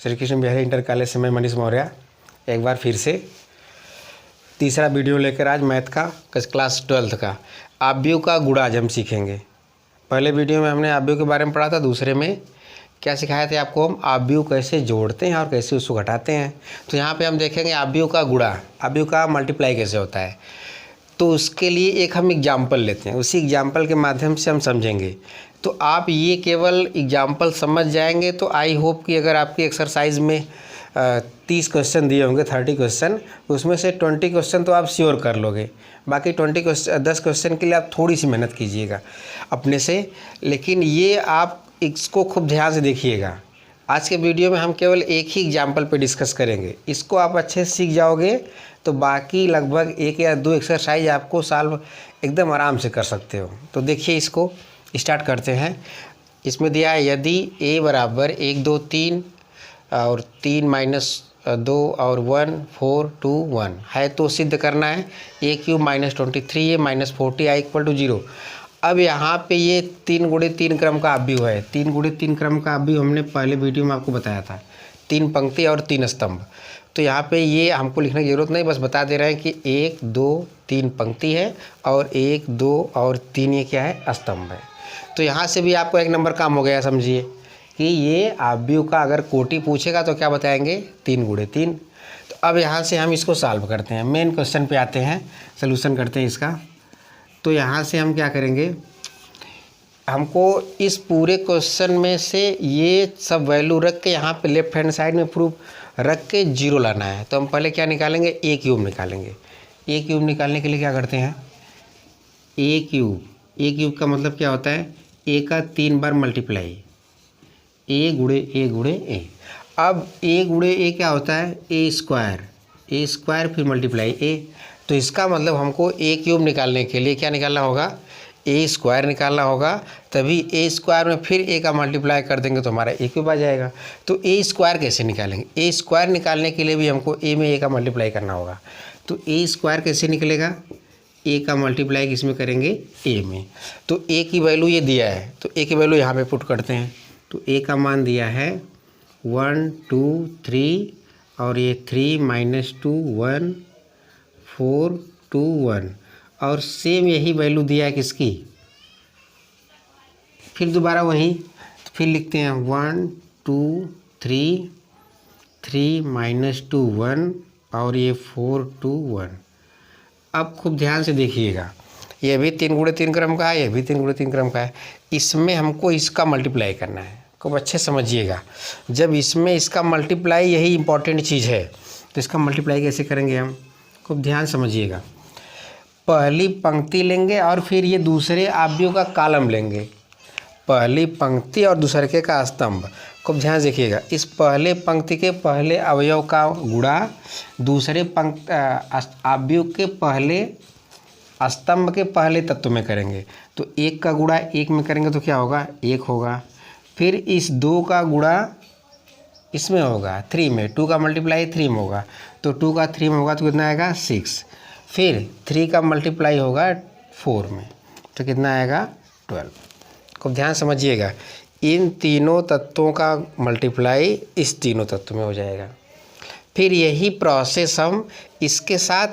Shri Krishna Bihari inter college से मैं मनीष मौर्य एक बार फिर से तीसरा वीडियो लेकर आज मैथ का क्लास 12th का आव्यूह का गुणा आज हम सीखेंगे। पहले वीडियो में हमने आव्यूह के बारे में पढ़ा था, दूसरे में क्या सिखाए थे आपको, हम आव्यूह कैसे जोड़ते हैं और कैसे उसको घटाते हैं। तो यहाँ पे हम देखेंगे आव्यूह का गुणा, आव्यूह का मल्टीप्लाई कैसे होता है। तो उसके लिए एक हम एग्जाम्पल लेते हैं, उसी एग्जाम्पल के माध्यम से हम समझेंगे। तो आप ये केवल एग्जाम्पल समझ जाएंगे तो आई होप कि अगर आपकी एक्सरसाइज में 30 क्वेश्चन दिए होंगे, 30 क्वेश्चन, उसमें से 20 क्वेश्चन तो आप श्योर कर लोगे। बाकी 10 क्वेश्चन के लिए आप थोड़ी सी मेहनत कीजिएगा अपने से। लेकिन ये आप इसको खूब ध्यान से देखिएगा। आज के वीडियो में हम केवल एक ही एग्जाम्पल पे डिस्कस करेंगे। इसको आप अच्छे से सीख जाओगे तो बाकी लगभग 1 या 2 एक्सरसाइज आपको सॉल्व एकदम आराम से कर सकते हो। तो देखिए, इसको स्टार्ट करते हैं। इसमें दिया है यदि a बराबर 1 2 3 और 3 माइनस 2 और 1 4 2 1 है तो सिद्ध करना है a cube minus 23 a minus 40 i equal to 0। अब यहाँ पे ये 3 गुणे 3 क्रम का आव्यूह है। 3 गुणे 3 क्रम का आव्यूह हमने पहले वीडियो में आपको बताया था, 3 पंक्ति और 3 स्तंभ। तो यहाँ पे ये हमको लिखने की ज़रूरत नहीं, बस बता दे रहे हैं कि 1 2 3 पंक्ति है और 1 2 और 3 ये क्या है, स्तंभ है। तो यहाँ से भी आपको 1 नंबर काम हो गया। समझिए कि ये आव्यूह का अगर कोटि पूछेगा तो क्या बताएंगे, 3 गुणे 3। तो अब यहाँ से हम इसको सॉल्व करते हैं, मेन क्वेश्चन पे आते हैं, सलूशन करते हैं इसका। तो यहाँ से हम क्या करेंगे, हमको इस पूरे क्वेश्चन में से ये सब वैल्यू रख के यहाँ पे लेफ्ट हैंड साइड में प्रूफ रख के 0 लाना है। तो हम पहले क्या निकालेंगे, a क्यूब निकालेंगे। a क्यूब निकालने के लिए क्या करते हैं, a क्यूब का मतलब क्या होता है, a का 3 बार मल्टीप्लाई, a गुणे a। अब a गुणे a क्या होता है, a स्क्वायर फिर मल्टीप्लाई a। तो इसका मतलब हमको a क्यूब निकालने के लिए क्या निकालना होगा, a स्क्वायर निकालना होगा। तभी a स्क्वायर में फिर a का मल्टीप्लाई कर देंगे तो हमारा a क्यूब आ जाएगा। तो a स्क्वायर कैसे निकालेंगे, a स्क्वायर निकालने के लिए भी हमको a में a का मल्टीप्लाई करना होगा। तो a स्क्वायर कैसे निकलेगा, a का मल्टीप्लाई किसमें करेंगे, a में। तो a की वैल्यू ये दिया है तो a की वैल्यू यहाँ पे पुट करते हैं। तो a का मान दिया है 1 2 3 और ये 3 माइनस 2 1 4 2 1 और सेम यही वैल्यू दिया है किसकी, फिर दोबारा वही, तो फिर लिखते हैं 1 2 3 3 माइनस 2 1 और ये 4 2 1। अब खूब ध्यान से देखिएगा, ये भी 3 गुणे 3 क्रम का है, ये भी 3 गुणे 3 क्रम का है। इसमें हमको इसका मल्टीप्लाई करना है, खूब अच्छे समझिएगा। जब इसमें इसका मल्टीप्लाई, यही इंपॉर्टेंट चीज़ है। तो इसका मल्टीप्लाई कैसे करेंगे हम, खूब ध्यान समझिएगा। पहली पंक्ति लेंगे और फिर ये दूसरे आव्यूह का कॉलम लेंगे, पहली पंक्ति और दूसरे का स्तंभ। खूब ध्यान से देखिएगा, इस पहले पंक्ति के पहले अवयव का गुणा दूसरे आव्यूह के पहले स्तंभ के पहले तत्व में करेंगे। तो 1 का गुणा 1 में करेंगे तो क्या होगा, 1 होगा। फिर इस 2 का गुणा इसमें होगा 3 में, 2 का मल्टीप्लाई 3 में होगा तो 2 का 3 में होगा तो कितना आएगा 6। फिर 3 का मल्टीप्लाई होगा 4 में तो कितना आएगा 12। खूब ध्यान समझिएगा, इन तीनों तत्वों का मल्टीप्लाई इस तीनों तत्व में हो जाएगा। फिर यही प्रोसेस हम इसके साथ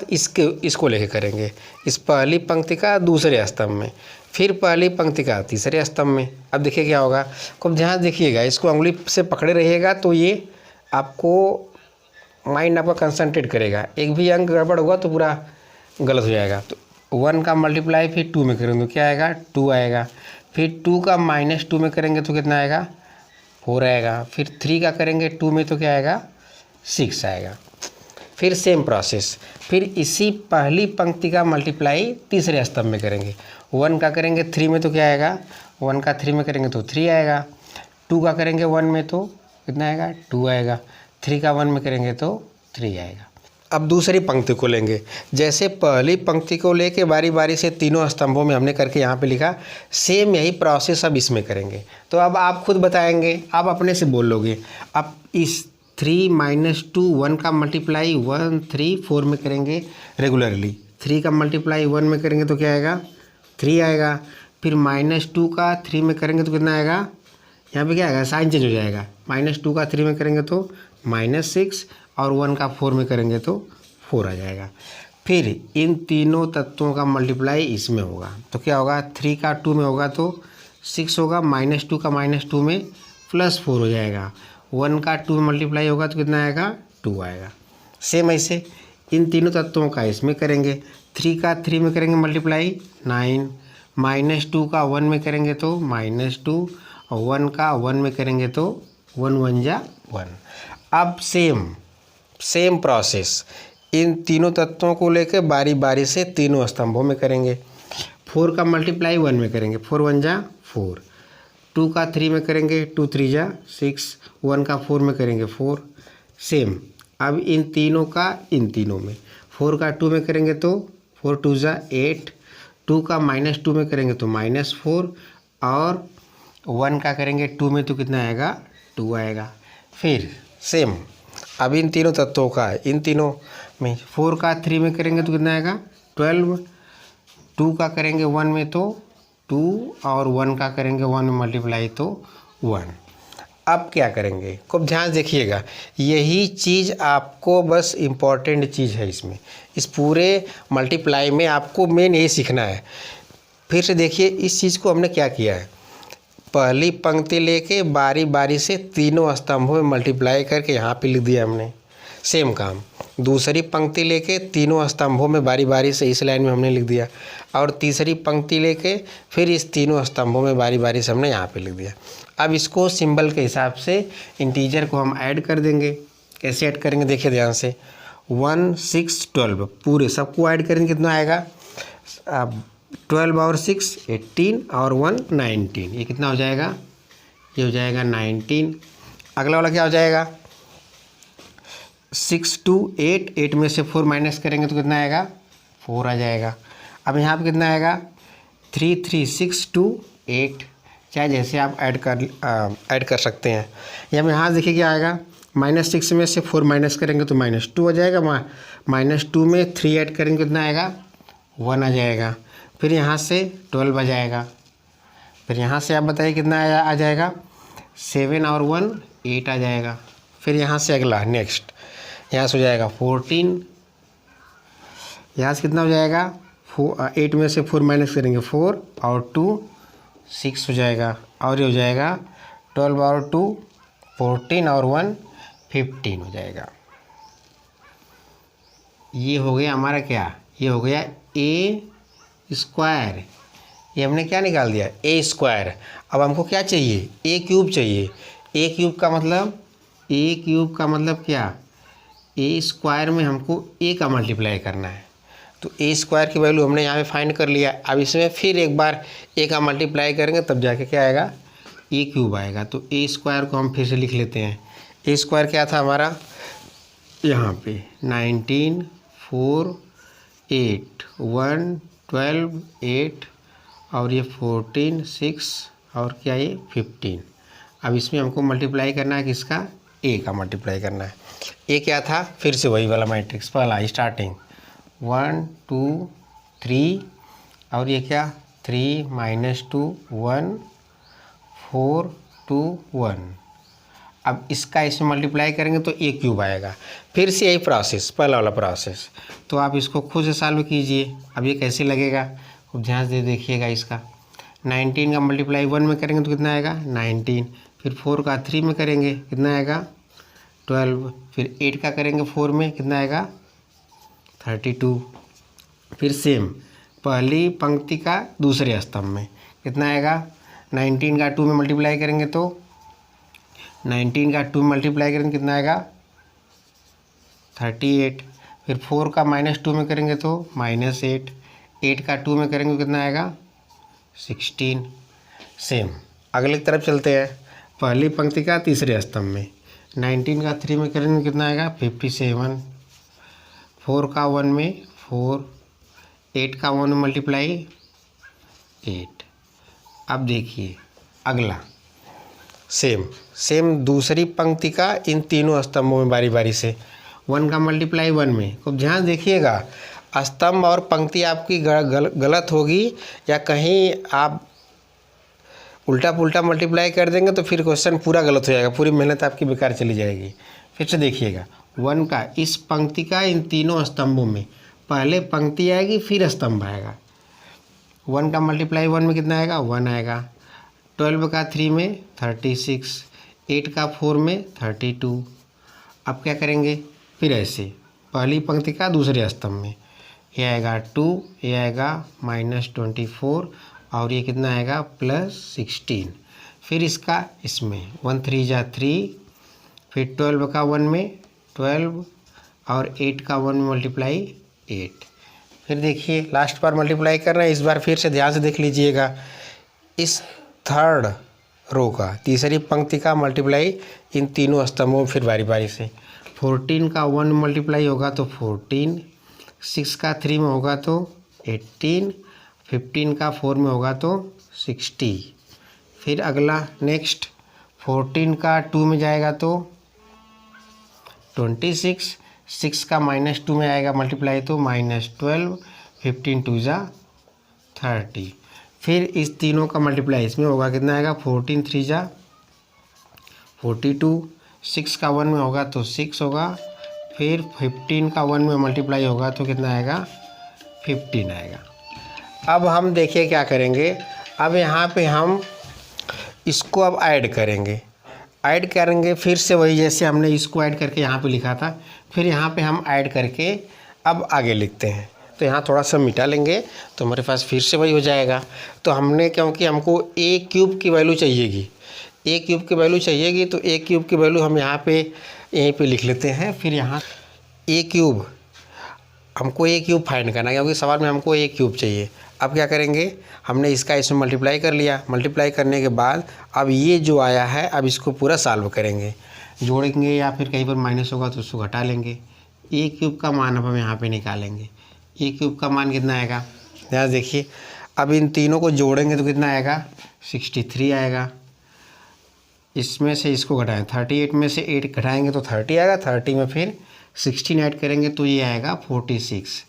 इसको लेके करेंगे, इस पहली पंक्ति का दूसरे स्तंभ में, फिर पहली पंक्ति का तीसरे स्तंभ में। अब देखिए क्या होगा, खूब ध्यान देखिएगा, इसको उंगली से पकड़े रहिएगा तो ये आपको माइंड आपका कंसंट्रेट करेगा। एक भी अंक गड़बड़ होगा तो पूरा गलत हो जाएगा। तो 1 का मल्टीप्लाई फिर 2 में करेंगे तो क्या आएगा, 2 आएगा। फिर 2 का माइनस 2 में करेंगे तो कितना आएगा, 4 आएगा। फिर 3 का करेंगे 2 में तो क्या आएगा, 6 आएगा। फिर सेम प्रोसेस, फिर इसी पहली पंक्ति का मल्टीप्लाई तीसरे स्तंभ में करेंगे। 1 का करेंगे 3 में तो क्या आएगा, 1 का 3 में करेंगे तो 3 आएगा। 2 का करेंगे 1 में तो कितना आएगा, 2 आएगा। 3 का 1 में करेंगे तो 3 आएगा। अब दूसरी पंक्ति को लेंगे, जैसे पहली पंक्ति को लेके बारी बारी से तीनों स्तंभों में हमने करके यहाँ पे लिखा, सेम यही प्रोसेस अब इसमें करेंगे। तो अब आप खुद बताएंगे, आप अपने से बोल लोगे। अब इस 3 माइनस 2 1 का मल्टीप्लाई 1 3 4 में करेंगे रेगुलरली। 3 का मल्टीप्लाई 1 में करेंगे तो क्या आएगा, 3 आएगा। फिर -2 का 3 में करेंगे तो कितना आएगा, यहाँ पे क्या आएगा, साइन चेंज हो जाएगा। -2 का 3 में करेंगे तो -6 और 1 का 4 में करेंगे तो 4 आ जाएगा। फिर इन तीनों तत्वों का मल्टीप्लाई इसमें होगा तो क्या होगा, 3 का 2 में होगा तो 6 होगा, -2 का -2 में +4 हो जाएगा। 1 का 2 में मल्टीप्लाई होगा तो कितना आएगा, 2 आएगा। सेम ऐसे इन तीनों तत्वों का इसमें करेंगे। 3 का 3 में करेंगे मल्टीप्लाई 9, -2 का 1 में करेंगे तो -2 और 1 का 1 में करेंगे तो 1 1 जा 1। अब सेम प्रोसेस इन तीनों तत्वों को लेकर बारी बारी से तीनों स्तंभों में करेंगे। 4 का मल्टीप्लाई 1 में करेंगे, 4 1 जा 4। 2 का 3 में करेंगे, 2 3 जा 6। 1 का 4 में करेंगे 4। सेम अब इन तीनों का इन तीनों में, 4 का 2 में करेंगे तो 4 2 जा 8। 2 का -2 में करेंगे तो -4 और 1 का करेंगे 2 में तो कितना आएगा, 2 आएगा। फिर सेम अब इन तीनों तत्वों का इन तीनों में, 4 का 3 में करेंगे तो कितना आएगा, 12। 2 का करेंगे 1 में तो 2 और 1 का करेंगे 1 में मल्टीप्लाई तो 1। अब क्या करेंगे, खूब ध्यान देखिएगा, यही चीज़ आपको बस इम्पॉर्टेंट चीज़ है इसमें, इस पूरे मल्टीप्लाई में आपको मेन यही सीखना है। फिर से देखिए इस चीज़ को हमने क्या किया है, पहली पंक्ति लेके बारी बारी से तीनों स्तंभों में मल्टीप्लाई करके यहाँ पे लिख दिया हमने। सेम काम दूसरी पंक्ति लेके तीनों स्तंभों में बारी बारी से इस लाइन में हमने लिख दिया और तीसरी पंक्ति लेके फिर इस तीनों स्तंभों में बारी बारी से हमने यहाँ पे लिख दिया। अब इसको सिंबल के हिसाब से इंटीजर को हम ऐड कर देंगे। कैसे ऐड करेंगे देखिए ध्यान से, 1 6 12 पूरे सबको ऐड करेंगे, कितना आएगा, अब 12 और 6 18 और 1 19, ये कितना हो जाएगा, ये हो जाएगा 19। अगला वाला क्या हो जाएगा, 6 2 8, 8 में से 4 माइनस करेंगे तो कितना आएगा, 4 आ जाएगा। अब यहाँ पे कितना आएगा, 3 3 6 2 8, चाहे जैसे आप ऐड कर सकते हैं। यहाँ देखिए क्या आएगा, -6 में से 4 माइनस करेंगे तो -2 आ जाएगा। -2 में 3 ऐड करेंगे कितना आएगा, 1 आ जाएगा। फिर यहाँ से 12 आ जाएगा। फिर यहाँ से आप बताइए कितना आ जाएगा, 7 और 1 8 आ जाएगा। फिर यहाँ से अगला नेक्स्ट, यहाँ से हो जाएगा 14, यहाँ से कितना हो जाएगा, 8 में से 4 माइनस करेंगे 4 और 2 6 हो जाएगा। और ये हो जाएगा 12 और 2 14 और 1 15 हो जाएगा। ये हो गया हमारा क्या, ये हो गया ए स्क्वायर। ये हमने क्या निकाल दिया, ए स्क्वायर। अब हमको क्या चाहिए, ए क्यूब चाहिए। ए क्यूब का मतलब क्या, ए स्क्वायर में हमको ए का मल्टीप्लाई करना है। तो ए स्क्वायर की वैल्यू हमने यहाँ पे फाइंड कर लिया। अब इसमें फिर एक बार ए का मल्टीप्लाई करेंगे तब जाके क्या आएगा, ए क्यूब आएगा। तो ए स्क्वायर को हम फिर से लिख लेते हैं। ए स्क्वायर क्या था हमारा, यहाँ पे 19 4 8 1 12 8 और ये 14 6 और क्या ये 15। अब इसमें हमको मल्टीप्लाई करना है किसका, ए का मल्टीप्लाई करना है। ए क्या था, फिर से वही वाला मैट्रिक्स पहला स्टार्टिंग 1 2 3 और ये क्या 3 -2 1 4 2 1। अब इसका इसमें मल्टीप्लाई करेंगे तो ए क्यूब आएगा। फिर से यही प्रोसेस, पहला वाला प्रोसेस। तो आप इसको खुद से सॉल्व कीजिए। अब ये कैसे लगेगा, खूब ध्यान से देखिएगा इसका। 19 का मल्टीप्लाई 1 में करेंगे तो कितना आएगा 19। फिर 4 का 3 में करेंगे कितना आएगा 12। फिर 8 का करेंगे 4 में कितना आएगा 32। फिर सेम पहली पंक्ति का दूसरे स्तंभ में कितना आएगा, 19 का 2 में मल्टीप्लाई करेंगे तो 19 का 2 मल्टीप्लाई करेंगे कितना आएगा 38। फिर 4 का -2 में करेंगे तो -8। 8 का 2 में करेंगे कितना आएगा 16। सेम अगले की तरफ चलते हैं। पहली पंक्ति का तीसरे स्तंभ में 19 का 3 में करेंगे कितना आएगा 57। 4 का 1 में 4। 8 का 1 में मल्टीप्लाई 8। अब देखिए अगला सेम दूसरी पंक्ति का इन तीनों स्तंभों में बारी बारी से 1 का मल्टीप्लाई 1 में। खूब ध्यान देखिएगा, स्तंभ और पंक्ति आपकी गलत होगी या कहीं आप उल्टा पुल्टा मल्टीप्लाई कर देंगे तो फिर क्वेश्चन पूरा गलत हो जाएगा, पूरी मेहनत आपकी बेकार चली जाएगी। फिर से देखिएगा, 1 का इस पंक्ति का इन तीनों स्तंभों में पहले पंक्ति आएगी फिर स्तंभ आएगा। 1 का मल्टीप्लाई 1 में कितना आएगा, 1 आएगा। 12 का 3 में 36, 8 का 4 में 32। अब क्या करेंगे, फिर ऐसे पहली पंक्ति का दूसरे स्तंभ में ये आएगा 2, ये आएगा -24 और ये कितना आएगा +16। फिर इसका इसमें 1 3 जा 3, फिर 12 का 1 में 12 और 8 का 1 में मल्टीप्लाई 8। फिर देखिए लास्ट बार मल्टीप्लाई कर रहे हैं, इस बार फिर से ध्यान से देख लीजिएगा, इस थर्ड रो का तीसरी पंक्ति का मल्टीप्लाई इन तीनों स्तंभों में फिर बारी बारी से। 14 का 1 में मल्टीप्लाई होगा तो 14, 6 का 3 में होगा तो 18, 15 का 4 में होगा तो 60। फिर अगला नेक्स्ट 14 का 2 में जाएगा तो 26, 6 का -2 में आएगा मल्टीप्लाई तो -12, 15 2 जा 30। फिर इस तीनों का मल्टीप्लाई इसमें होगा, कितना आएगा 14 3 जा 42, 6 का 1 में होगा तो 6 होगा, फिर 15 का 1 में मल्टीप्लाई होगा तो कितना आएगा 15 आएगा। अब हम देखिए क्या करेंगे, अब यहाँ पे हम इसको अब ऐड करेंगे फिर से वही जैसे हमने इसको ऐड करके यहाँ पे लिखा था, फिर यहाँ पे हम ऐड करके अब आगे लिखते हैं। तो यहाँ थोड़ा सा मिटा लेंगे तो हमारे पास फिर से वही हो जाएगा। तो हमने, क्योंकि हमको a क्यूब की वैल्यू चाहिएगी, a क्यूब की वैल्यू चाहिएगी तो a क्यूब की वैल्यू हम यहाँ पे यहीं पे लिख लेते हैं। फिर यहाँ a क्यूब, हमको a क्यूब फाइंड करना है क्योंकि सवाल में हमको a क्यूब चाहिए। अब क्या करेंगे, हमने इसका इसमें मल्टीप्लाई कर लिया, मल्टीप्लाई करने के बाद अब ये जो आया है अब इसको पूरा सॉल्व करेंगे, जोड़ेंगे या फिर कहीं पर माइनस होगा तो उसको घटा लेंगे। a क्यूब का मान अब हम यहाँ पे निकालेंगे। a क्यूब का मान कितना आएगा, ध्यान देखिए, अब इन तीनों को जोड़ेंगे तो कितना आएगा 63 आएगा। इसमें से इसको घटाएं, 38 में से 8 घटाएंगे तो 30 आएगा, 30 में फिर 16 ऐड करेंगे तो ये आएगा 46।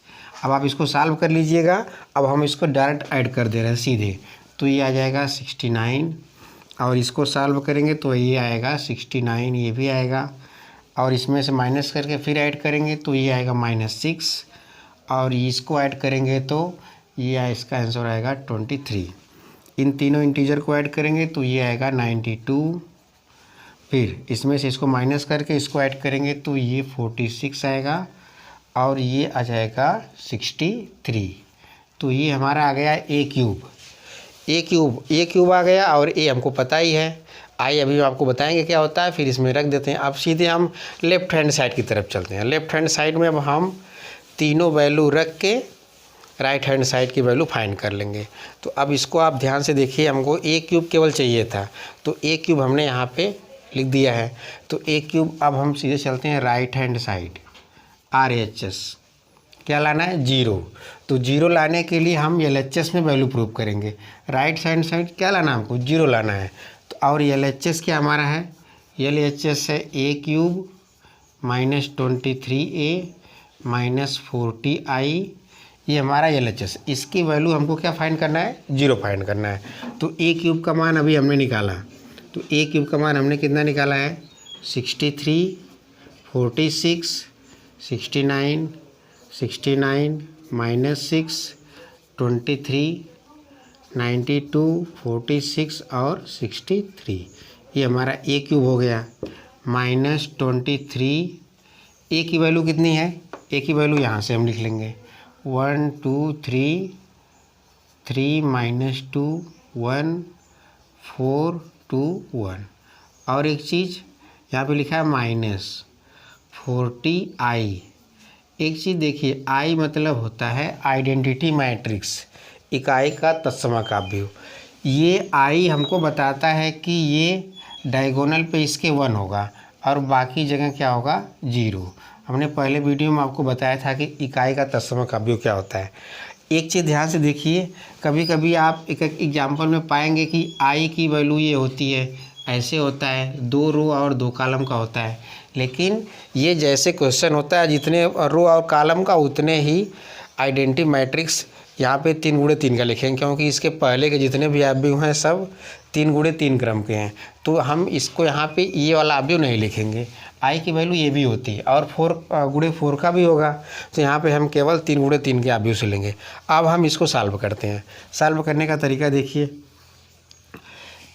अब आप इसको सॉल्व कर लीजिएगा। अब हम इसको डायरेक्ट ऐड कर दे रहे हैं सीधे, तो ये आ जाएगा 69 और इसको सॉल्व करेंगे तो ये आएगा 69, ये भी आएगा और इसमें से माइनस करके फिर ऐड करेंगे तो ये आएगा -6 और इसको ऐड करेंगे तो ये इसका आंसर आएगा 23। इन तीनों इंटीजर को ऐड करेंगे तो ये आएगा 92, फिर इसमें से इसको माइनस करके इसको ऐड करेंगे तो ये 46 आएगा और ये आ जाएगा 63। तो ये हमारा आ गया a क्यूब आ गया और a हमको पता ही है। आइए अभी आपको बताएंगे क्या होता है, फिर इसमें रख देते हैं। अब सीधे हम लेफ्ट हैंड साइड की तरफ चलते हैं। लेफ्ट हैंड साइड में अब हम तीनों वैल्यू रख के राइट हैंड साइड की वैल्यू फाइंड कर लेंगे। तो अब इसको आप ध्यान से देखिए, हमको a क्यूब केवल चाहिए था तो a क्यूब हमने यहाँ पे लिख दिया है। तो a क्यूब अब हम सीधे चलते हैं राइट हैंड साइड, RHS क्या लाना है 0। तो 0 लाने के लिए हम LHS में वैल्यू प्रूव करेंगे। राइट हैंड साइड क्या लाना है हमको 0 लाना है। तो और LHS क्या हमारा है, LHS है a क्यूब -23a -40i, ये हमारा LHS। इसकी वैल्यू हमको क्या फाइंड करना है 0 फाइंड करना है। तो a क्यूब का मान अभी हमने निकाला, तो a क्यूब का मान हमने कितना निकाला है 63, 46, 69, -6, 23, 92, 46 और 63, ये हमारा a क्यूब हो गया। -23, a की वैल्यू कितनी है, a की वैल्यू यहाँ से हम लिख लेंगे 1 2 3 3 -2 1 4 2 1। और एक चीज़ यहाँ पे लिखा है -40i। एक चीज़ देखिए, i मतलब होता है आइडेंटिटी मैट्रिक्स, इकाई का तत्सम काव्य। ये i हमको बताता है कि ये डायगोनल पे इसके 1 होगा और बाकी जगह क्या होगा 0। हमने पहले वीडियो में आपको बताया था कि इकाई का तत्सम काव्य क्या होता है। एक चीज़ ध्यान से देखिए, कभी कभी आप एक एग्जाम्पल में पाएंगे कि i की वैल्यू ये होती है, ऐसे होता है 2 रो और 2 कॉलम का होता है। लेकिन ये जैसे क्वेश्चन होता है जितने रो और कॉलम का उतने ही आइडेंटिटी मैट्रिक्स यहाँ पे 3 × 3 का लिखेंगे, क्योंकि इसके पहले के जितने भी आप भी हैं सब 3 गुणे 3 क्रम के हैं, तो हम इसको यहाँ पे ये वाला अवयव नहीं लिखेंगे, आई की वैल्यू ये भी होती है और 4 गुणे 4 का भी होगा, तो यहाँ पे हम केवल 3 गुणे 3 के अवयव से लेंगे। अब हम इसको सॉल्व करते हैं। सॉल्व करने का तरीका देखिए,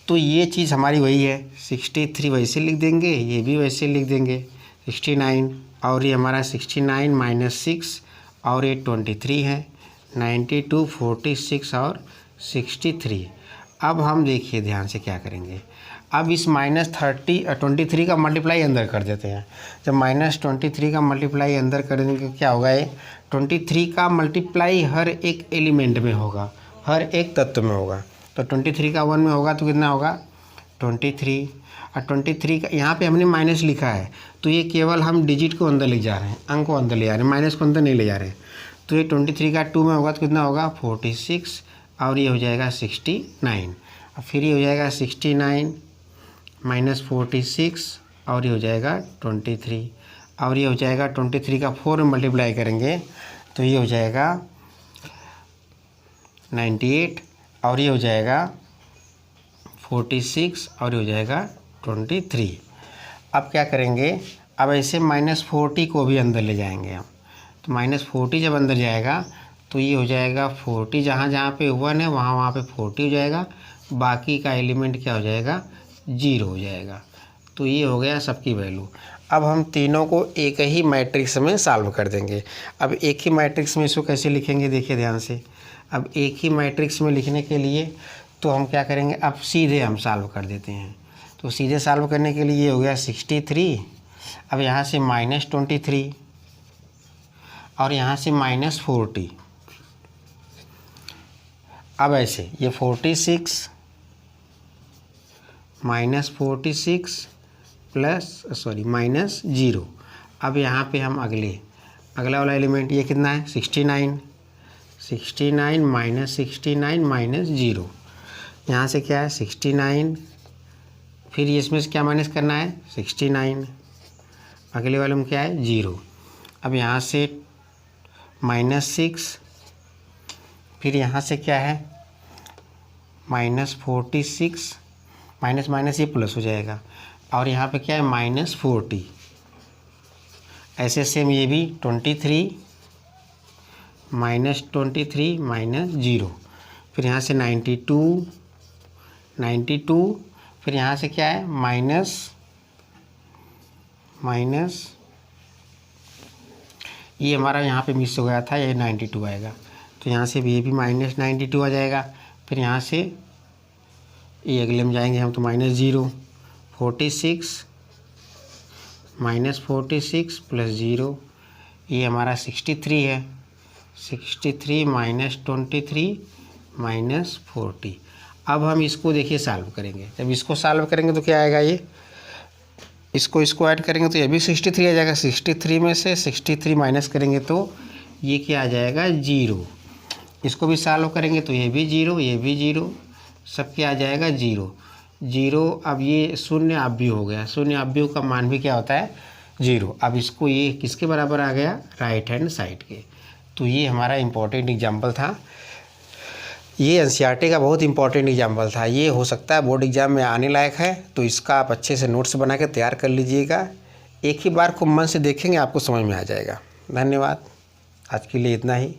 तो ये चीज़ हमारी वही है, 63 वैसे लिख देंगे, ये भी वैसे लिख देंगे 69, और ये हमारा 69 माइनस 6 और ये 23 है, 92, 46 और 63। अब हम देखिए ध्यान से क्या करेंगे, अब इस -23 का मल्टीप्लाई अंदर कर देते हैं। जब -23 का मल्टीप्लाई अंदर करेंगे क्या होगा, ये 23 का मल्टीप्लाई हर एक एलिमेंट में होगा, हर एक तत्व में होगा। तो 23 का 1 में होगा तो कितना होगा 23, और 23 का यहाँ पे हमने माइनस लिखा है, तो ये केवल हम डिजिट को अंदर ले जा रहे हैं, अंक को अंदर ले जा रहे हैं, माइनस को अंदर नहीं ले जा रहे हैं। तो ये 23 का 2 में होगा तो कितना होगा 46, और ये हो जाएगा 69, और फिर ये हो जाएगा 69 माइनस 46, और ये हो जाएगा 23, और ये हो जाएगा 23 का 4 में मल्टीप्लाई करेंगे तो ये हो जाएगा 98, और ये हो जाएगा 46, और ये हो जाएगा 23। अब क्या करेंगे, अब ऐसे -40 को भी अंदर ले जाएंगे हम, तो -40 जब अंदर जाएगा तो ये हो जाएगा 40, जहाँ जहाँ पे 1 है वहाँ वहाँ पे 40 हो जाएगा, बाकी का एलिमेंट क्या हो जाएगा 0 हो जाएगा। तो ये हो गया सबकी वैल्यू। अब हम तीनों को एक ही मैट्रिक्स में सॉल्व कर देंगे। अब एक ही मैट्रिक्स में इसको कैसे लिखेंगे देखिए ध्यान से। अब एक ही मैट्रिक्स में लिखने के लिए तो हम क्या करेंगे, अब सीधे हम सॉल्व कर देते हैं। तो सीधे सॉल्व करने के लिए ये हो गया 63, अब यहाँ से -23 और यहाँ से -40, अब ऐसे ये 46 -46 -0। अब यहाँ पे हम अगला वाला एलिमेंट ये कितना है 69 -69 -0। यहाँ से क्या है 69, फिर इसमें से क्या माइनस करना है 69, अगले वाले में क्या है 0। अब यहाँ से -6, फिर यहाँ से क्या है -46, माइनस माइनस ये प्लस हो जाएगा, और यहाँ पे क्या है -40। ऐसे सेम ये भी 23 -23 -0, फिर यहाँ से 92, फिर यहाँ से क्या है माइनस ये हमारा यहाँ पे मिस हो गया था, ये 92 आएगा, तो यहाँ से भी ये भी -92 आ जाएगा। फिर यहाँ से ये अगले में जाएंगे हम तो -0, 46 -46 +0, ये हमारा 63 है, 63 -23 -40। अब हम इसको देखिए सॉल्व करेंगे। जब इसको सॉल्व करेंगे तो क्या आएगा, ये इसको ऐड करेंगे तो ये भी 63 आ जाएगा। 63 में से 63 माइनस करेंगे तो ये क्या आ जाएगा 0। इसको भी सॉल्व करेंगे तो ये भी 0, ये भी 0, सब क्या आ जाएगा 0। अब ये शून्य अवयव हो गया, शून्य अवयव का मान भी क्या होता है 0। अब इसको ये किसके बराबर आ गया, राइट हैंड साइड के। तो ये हमारा इम्पोर्टेंट एग्जाम्पल था, ये एनसीईआरटी का बहुत इंपॉर्टेंट एग्जाम्पल था। ये हो सकता है बोर्ड एग्जाम में आने लायक है, तो इसका आप अच्छे से नोट्स बना के तैयार कर लीजिएगा। एक ही बार को मन से देखेंगे आपको समझ में आ जाएगा। धन्यवाद, आज के लिए इतना ही।